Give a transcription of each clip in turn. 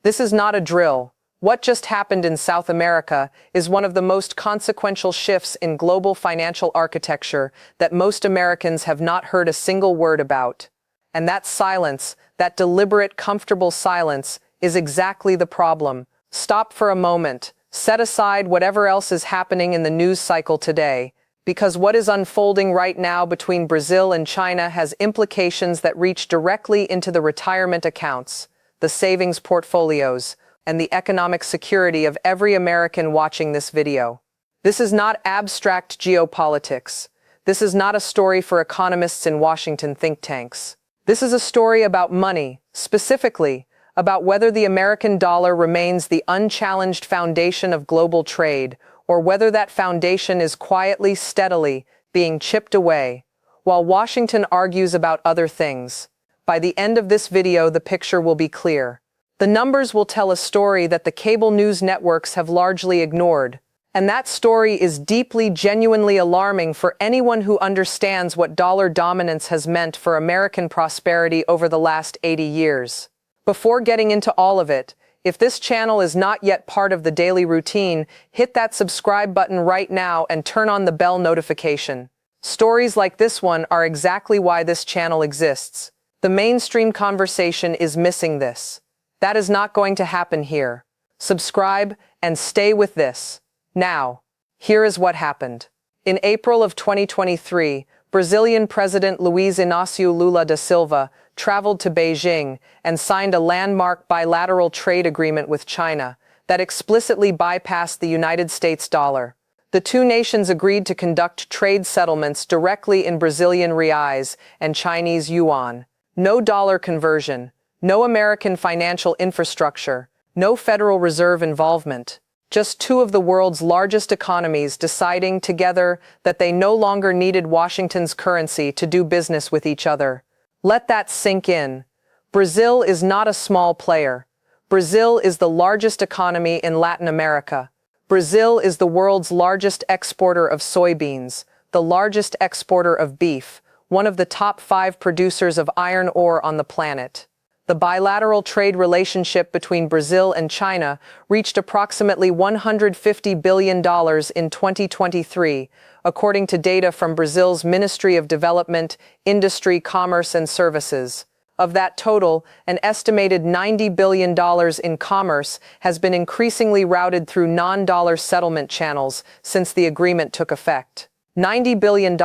This is not a drill. What just happened in South America is one of the most consequential shifts in global financial architecture that most Americans have not heard a single word about. And that silence, that deliberate, comfortable silence, is exactly the problem. Stop for a moment. Set aside whatever else is happening in the news cycle today, because what is unfolding right now between Brazil and China has implications that reach directly into the retirement accounts, the savings portfolios, and the economic security of every American watching this video. This is not abstract geopolitics. This is not a story for economists in Washington think tanks. This is a story about money, specifically about whether the American dollar remains the unchallenged foundation of global trade, or whether that foundation is quietly, steadily being chipped away, while Washington argues about other things. By the end of this video, the picture will be clear. The numbers will tell a story that the cable news networks have largely ignored. And that story is deeply, genuinely alarming for anyone who understands what dollar dominance has meant for American prosperity over the last 80 years. Before getting into all of it, if this channel is not yet part of the daily routine, hit that subscribe button right now and turn on the bell notification. Stories like this one are exactly why this channel exists. The mainstream conversation is missing this. That is not going to happen here. Subscribe and stay with this. Now, here is what happened. In April of 2023, Brazilian President Luiz Inácio Lula da Silva traveled to Beijing and signed a landmark bilateral trade agreement with China that explicitly bypassed the United States dollar. The two nations agreed to conduct trade settlements directly in Brazilian reais and Chinese yuan. No dollar conversion, no American financial infrastructure, no Federal Reserve involvement. Just two of the world's largest economies deciding together that they no longer needed Washington's currency to do business with each other. Let that sink in. Brazil is not a small player. Brazil is the largest economy in Latin America. Brazil is the world's largest exporter of soybeans, the largest exporter of beef, one of the top 5 producers of iron ore on the planet. The bilateral trade relationship between Brazil and China reached approximately $150 billion in 2023, according to data from Brazil's Ministry of Development, Industry, Commerce and Services. Of that total, an estimated $90 billion in commerce has been increasingly routed through non-dollar settlement channels since the agreement took effect. $90 billion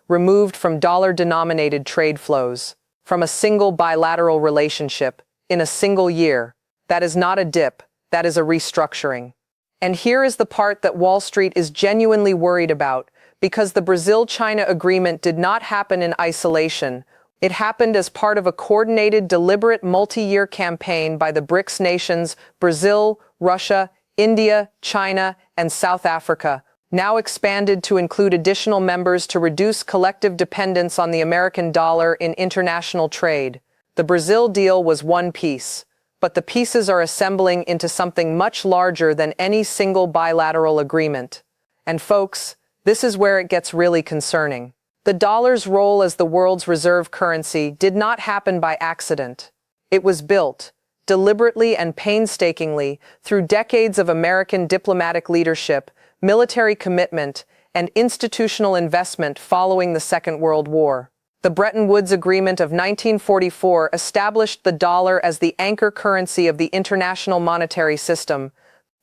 removed from dollar-denominated trade flows. From a single bilateral relationship, in a single year. That is not a dip, that is a restructuring. And here is the part that Wall Street is genuinely worried about, because the Brazil-China agreement did not happen in isolation. It happened as part of a coordinated, deliberate multi-year campaign by the BRICS nations, Brazil, Russia, India, China, and South Africa, now expanded to include additional members to reduce collective dependence on the American dollar in international trade. The Brazil deal was one piece, but the pieces are assembling into something much larger than any single bilateral agreement. And folks, this is where it gets really concerning. The dollar's role as the world's reserve currency did not happen by accident. It was built, deliberately and painstakingly, through decades of American diplomatic leadership, military commitment, and institutional investment following the Second World War. The Bretton Woods Agreement of 1944 established the dollar as the anchor currency of the international monetary system.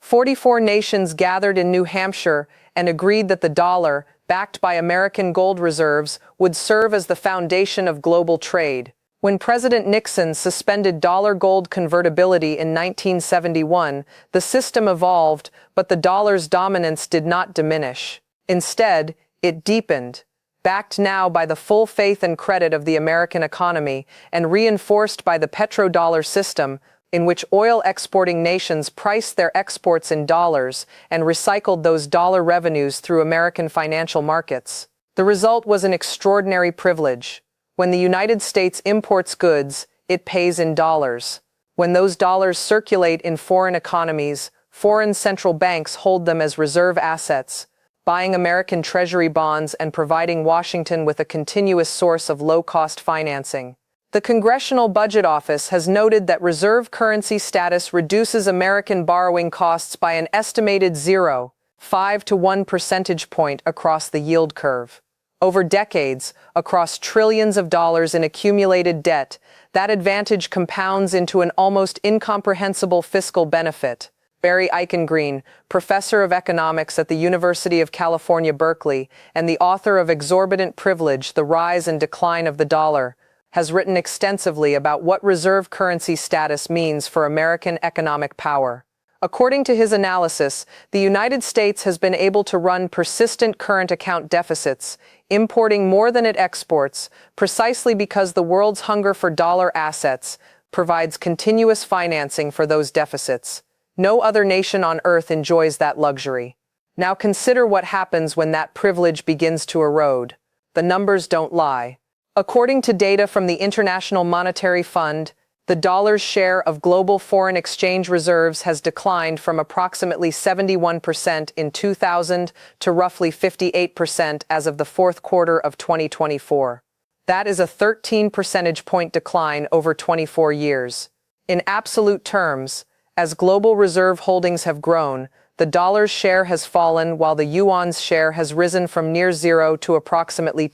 44 nations gathered in New Hampshire and agreed that the dollar, backed by American gold reserves, would serve as the foundation of global trade. When President Nixon suspended dollar-gold convertibility in 1971, the system evolved, but the dollar's dominance did not diminish. Instead, it deepened, backed now by the full faith and credit of the American economy and reinforced by the petrodollar system, in which oil-exporting nations priced their exports in dollars and recycled those dollar revenues through American financial markets. The result was an extraordinary privilege. When the United States imports goods, it pays in dollars. When those dollars circulate in foreign economies, foreign central banks hold them as reserve assets, buying American Treasury bonds and providing Washington with a continuous source of low-cost financing. The Congressional Budget Office has noted that reserve currency status reduces American borrowing costs by an estimated 0.5 to 1 percentage point across the yield curve. Over decades, across trillions of dollars in accumulated debt, that advantage compounds into an almost incomprehensible fiscal benefit. Barry Eichengreen, professor of economics at the University of California, Berkeley, and the author of Exorbitant Privilege: The Rise and Decline of the Dollar, has written extensively about what reserve currency status means for American economic power. According to his analysis, the United States has been able to run persistent current account deficits, importing more than it exports, precisely because the world's hunger for dollar assets provides continuous financing for those deficits. No other nation on earth enjoys that luxury. Now consider what happens when that privilege begins to erode. The numbers don't lie. According to data from the International Monetary Fund, the dollar's share of global foreign exchange reserves has declined from approximately 71% in 2000 to roughly 58% as of the fourth quarter of 2024. That is a 13 percentage point decline over 24 years. In absolute terms, as global reserve holdings have grown, the dollar's share has fallen while the yuan's share has risen from near zero to approximately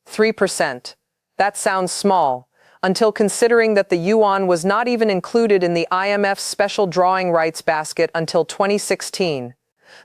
3%. That sounds small, until considering that the yuan was not even included in the IMF's special drawing rights basket until 2016.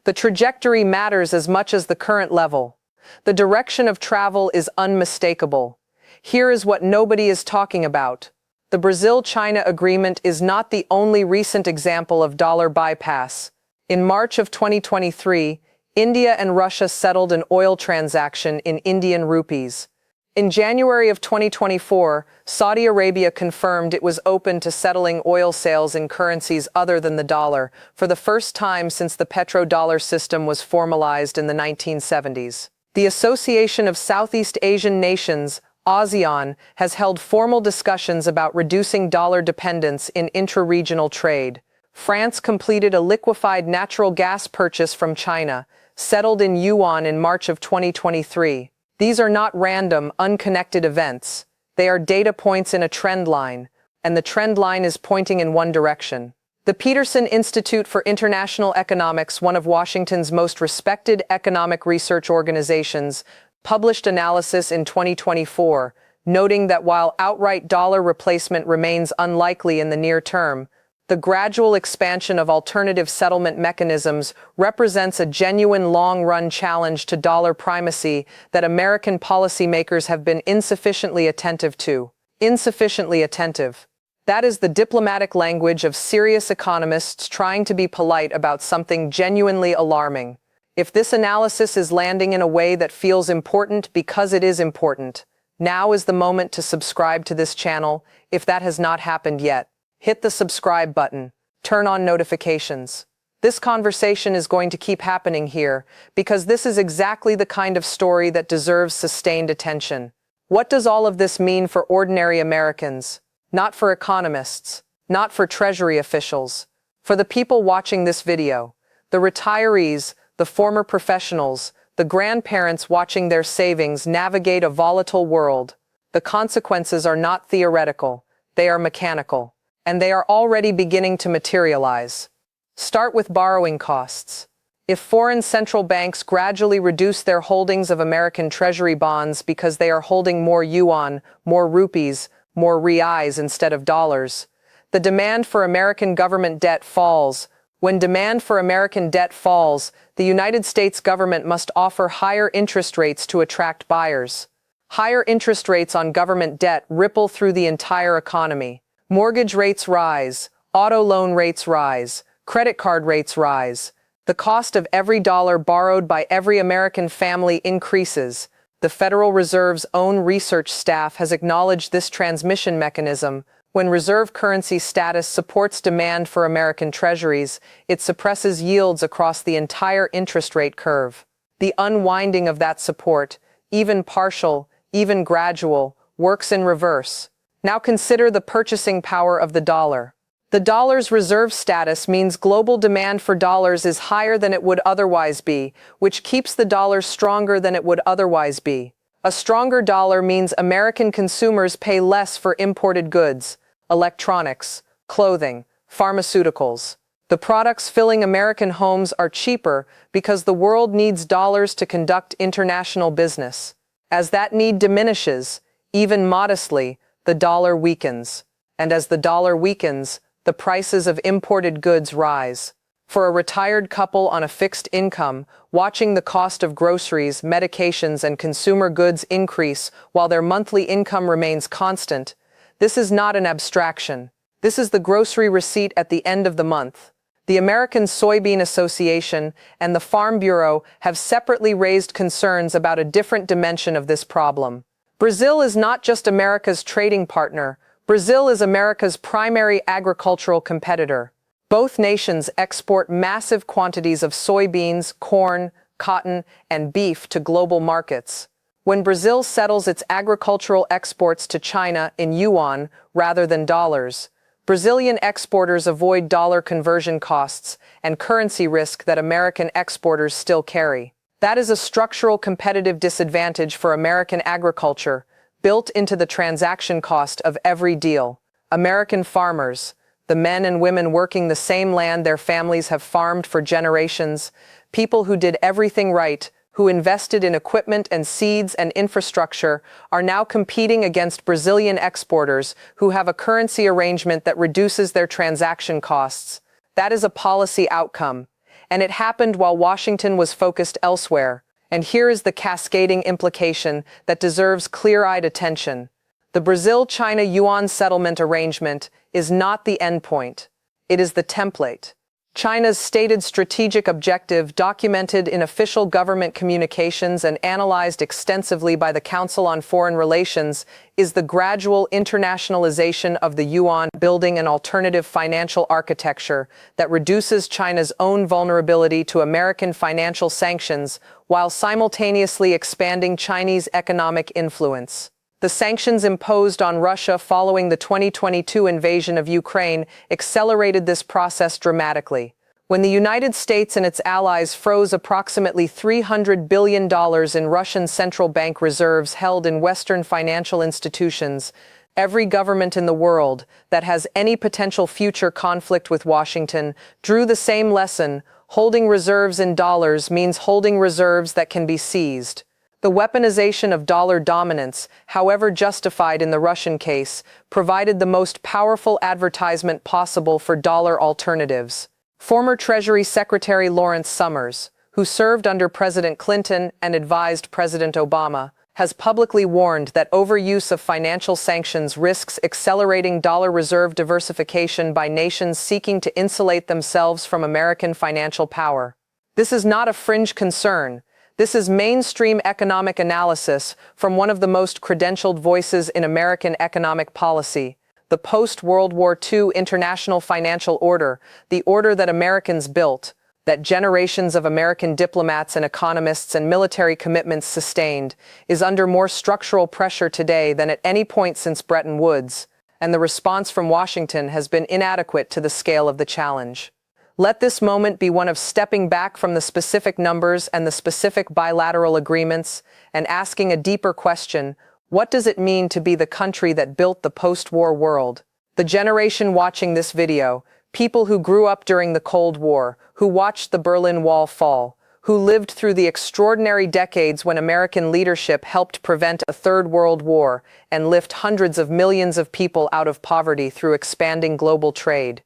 The trajectory matters as much as the current level. The direction of travel is unmistakable. Here is what nobody is talking about. The Brazil-China agreement is not the only recent example of dollar bypass. In March of 2023, India and Russia settled an oil transaction in Indian rupees. In January of 2024, Saudi Arabia confirmed it was open to settling oil sales in currencies other than the dollar, for the first time since the petrodollar system was formalized in the 1970s. The Association of Southeast Asian Nations, ASEAN, has held formal discussions about reducing dollar dependence in intra-regional trade. France completed a liquefied natural gas purchase from China, settled in yuan in March of 2023. These are not random, unconnected events. They are data points in a trend line, and the trend line is pointing in one direction. The Peterson Institute for International Economics, one of Washington's most respected economic research organizations, published analysis in 2024, noting that while outright dollar replacement remains unlikely in the near term, the gradual expansion of alternative settlement mechanisms represents a genuine long-run challenge to dollar primacy that American policymakers have been insufficiently attentive to. Insufficiently attentive. That is the diplomatic language of serious economists trying to be polite about something genuinely alarming. If this analysis is landing in a way that feels important because it is important, now is the moment to subscribe to this channel if that has not happened yet. Hit the subscribe button. Turn on notifications. This conversation is going to keep happening here because this is exactly the kind of story that deserves sustained attention. What does all of this mean for ordinary Americans? Not for economists, not for Treasury officials, for the people watching this video, the retirees, the former professionals, the grandparents watching their savings navigate a volatile world. The consequences are not theoretical, they are mechanical. And they are already beginning to materialize. Start with borrowing costs. If foreign central banks gradually reduce their holdings of American Treasury bonds because they are holding more yuan, more rupees, more reais instead of dollars, the demand for American government debt falls. When demand for American debt falls, the United States government must offer higher interest rates to attract buyers. Higher interest rates on government debt ripple through the entire economy. Mortgage rates rise, auto loan rates rise, credit card rates rise. The cost of every dollar borrowed by every American family increases. The Federal Reserve's own research staff has acknowledged this transmission mechanism. When reserve currency status supports demand for American treasuries, it suppresses yields across the entire interest rate curve. The unwinding of that support, even partial, even gradual, works in reverse. Now consider the purchasing power of the dollar. The dollar's reserve status means global demand for dollars is higher than it would otherwise be, which keeps the dollar stronger than it would otherwise be. A stronger dollar means American consumers pay less for imported goods, electronics, clothing, pharmaceuticals. The products filling American homes are cheaper because the world needs dollars to conduct international business. As that need diminishes, even modestly, the dollar weakens. And as the dollar weakens, the prices of imported goods rise. For a retired couple on a fixed income, watching the cost of groceries, medications, and consumer goods increase while their monthly income remains constant, this is not an abstraction. This is the grocery receipt at the end of the month. The American Soybean Association and the Farm Bureau have separately raised concerns about a different dimension of this problem. Brazil is not just America's trading partner. Brazil is America's primary agricultural competitor. Both nations export massive quantities of soybeans, corn, cotton, and beef to global markets. When Brazil settles its agricultural exports to China in yuan rather than dollars, Brazilian exporters avoid dollar conversion costs and currency risk that American exporters still carry. That is a structural competitive disadvantage for American agriculture, built into the transaction cost of every deal. American farmers, the men and women working the same land their families have farmed for generations, people who did everything right, who invested in equipment and seeds and infrastructure, are now competing against Brazilian exporters who have a currency arrangement that reduces their transaction costs. That is a policy outcome, and it happened while Washington was focused elsewhere. And here is the cascading implication that deserves clear-eyed attention. The Brazil-China yuan settlement arrangement is not the endpoint. It is the template. China's stated strategic objective, documented in official government communications and analyzed extensively by the Council on Foreign Relations, is the gradual internationalization of the yuan, building an alternative financial architecture that reduces China's own vulnerability to American financial sanctions while simultaneously expanding Chinese economic influence. The sanctions imposed on Russia following the 2022 invasion of Ukraine accelerated this process dramatically. When the United States and its allies froze approximately $300 billion in Russian central bank reserves held in Western financial institutions, every government in the world that has any potential future conflict with Washington drew the same lesson: holding reserves in dollars means holding reserves that can be seized. The weaponization of dollar dominance, however justified in the Russian case, provided the most powerful advertisement possible for dollar alternatives. Former Treasury Secretary Lawrence Summers, who served under President Clinton and advised President Obama, has publicly warned that overuse of financial sanctions risks accelerating dollar reserve diversification by nations seeking to insulate themselves from American financial power. This is not a fringe concern. This is mainstream economic analysis from one of the most credentialed voices in American economic policy, the post-World War II international financial order, the order that Americans built, that generations of American diplomats and economists and military commitments sustained, is under more structural pressure today than at any point since Bretton Woods, and the response from Washington has been inadequate to the scale of the challenge. Let this moment be one of stepping back from the specific numbers and the specific bilateral agreements and asking a deeper question: what does it mean to be the country that built the post-war world? The generation watching this video, people who grew up during the Cold War, who watched the Berlin Wall fall, who lived through the extraordinary decades when American leadership helped prevent a Third World War and lift hundreds of millions of people out of poverty through expanding global trade.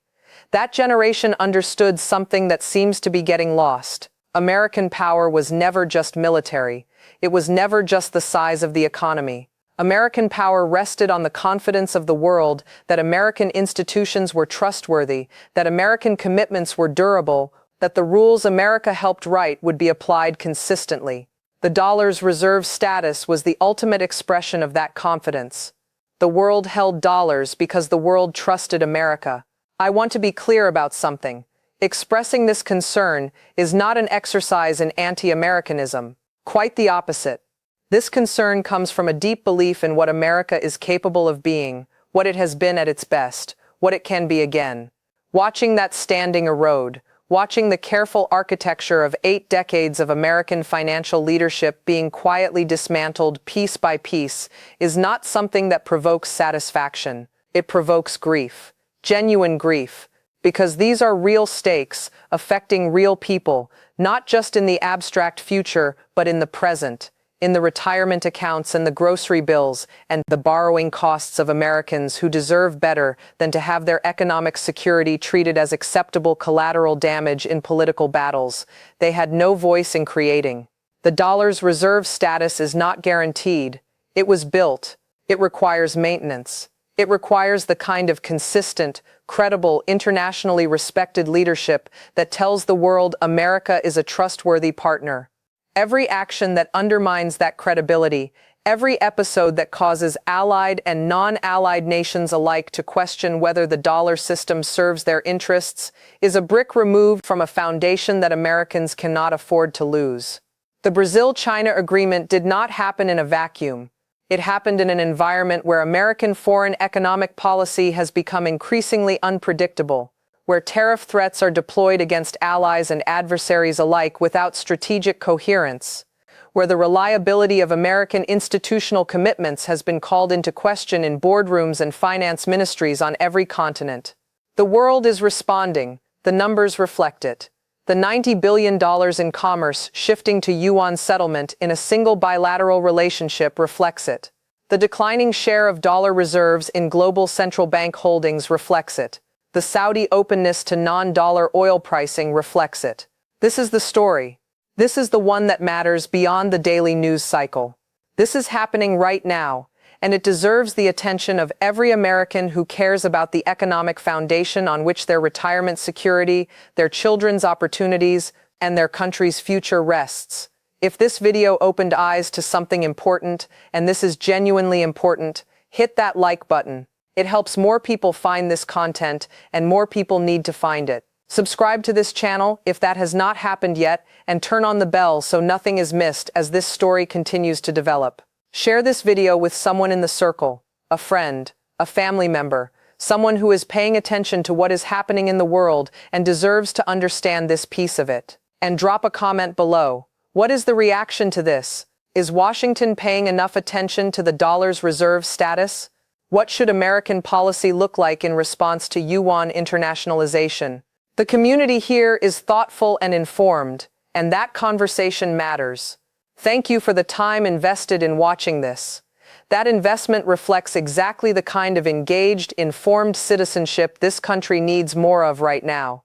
That generation understood something that seems to be getting lost. American power was never just military. It was never just the size of the economy. American power rested on the confidence of the world that American institutions were trustworthy, that American commitments were durable, that the rules America helped write would be applied consistently. The dollar's reserve status was the ultimate expression of that confidence. The world held dollars because the world trusted America. I want to be clear about something. Expressing this concern is not an exercise in anti-Americanism. Quite the opposite. This concern comes from a deep belief in what America is capable of being, what it has been at its best, what it can be again. Watching that standing erode, watching the careful architecture of 8 decades of American financial leadership being quietly dismantled piece by piece is not something that provokes satisfaction. It provokes grief, genuine grief, because these are real stakes affecting real people, not just in the abstract future, but in the present, in the retirement accounts and the grocery bills and the borrowing costs of Americans who deserve better than to have their economic security treated as acceptable collateral damage in political battles they had no voice in creating. The dollar's reserve status is not guaranteed. It was built. It requires maintenance. It requires the kind of consistent, credible, internationally respected leadership that tells the world America is a trustworthy partner. Every action that undermines that credibility, every episode that causes allied and non-allied nations alike to question whether the dollar system serves their interests, is a brick removed from a foundation that Americans cannot afford to lose. The Brazil-China agreement did not happen in a vacuum. It happened in an environment where American foreign economic policy has become increasingly unpredictable, where tariff threats are deployed against allies and adversaries alike without strategic coherence, where the reliability of American institutional commitments has been called into question in boardrooms and finance ministries on every continent. The world is responding. The numbers reflect it. The $90 billion in commerce shifting to Yuan settlement in a single bilateral relationship reflects it. The declining share of dollar reserves in global central bank holdings reflects it. The Saudi openness to non-dollar oil pricing reflects it. This is the story. This is the one that matters beyond the daily news cycle. This is happening right now, and it deserves the attention of every American who cares about the economic foundation on which their retirement security, their children's opportunities, and their country's future rests. If this video opened eyes to something important, and this is genuinely important, hit that like button. It helps more people find this content, and more people need to find it. Subscribe to this channel if that has not happened yet, and turn on the bell so nothing is missed as this story continues to develop. Share this video with someone in the circle, a friend, a family member, someone who is paying attention to what is happening in the world and deserves to understand this piece of it. And drop a comment below. What is the reaction to this? Is Washington paying enough attention to the dollar's reserve status? What should American policy look like in response to Yuan internationalization? The community here is thoughtful and informed, and that conversation matters. Thank you for the time invested in watching this. That investment reflects exactly the kind of engaged, informed citizenship this country needs more of right now.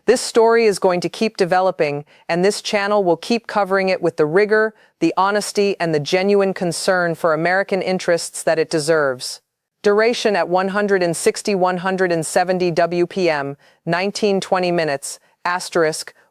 This story is going to keep developing, and this channel will keep covering it with the rigor, the honesty, and the genuine concern for American interests that it deserves. Duration at 160-170 WPM, 19-20 minutes, *,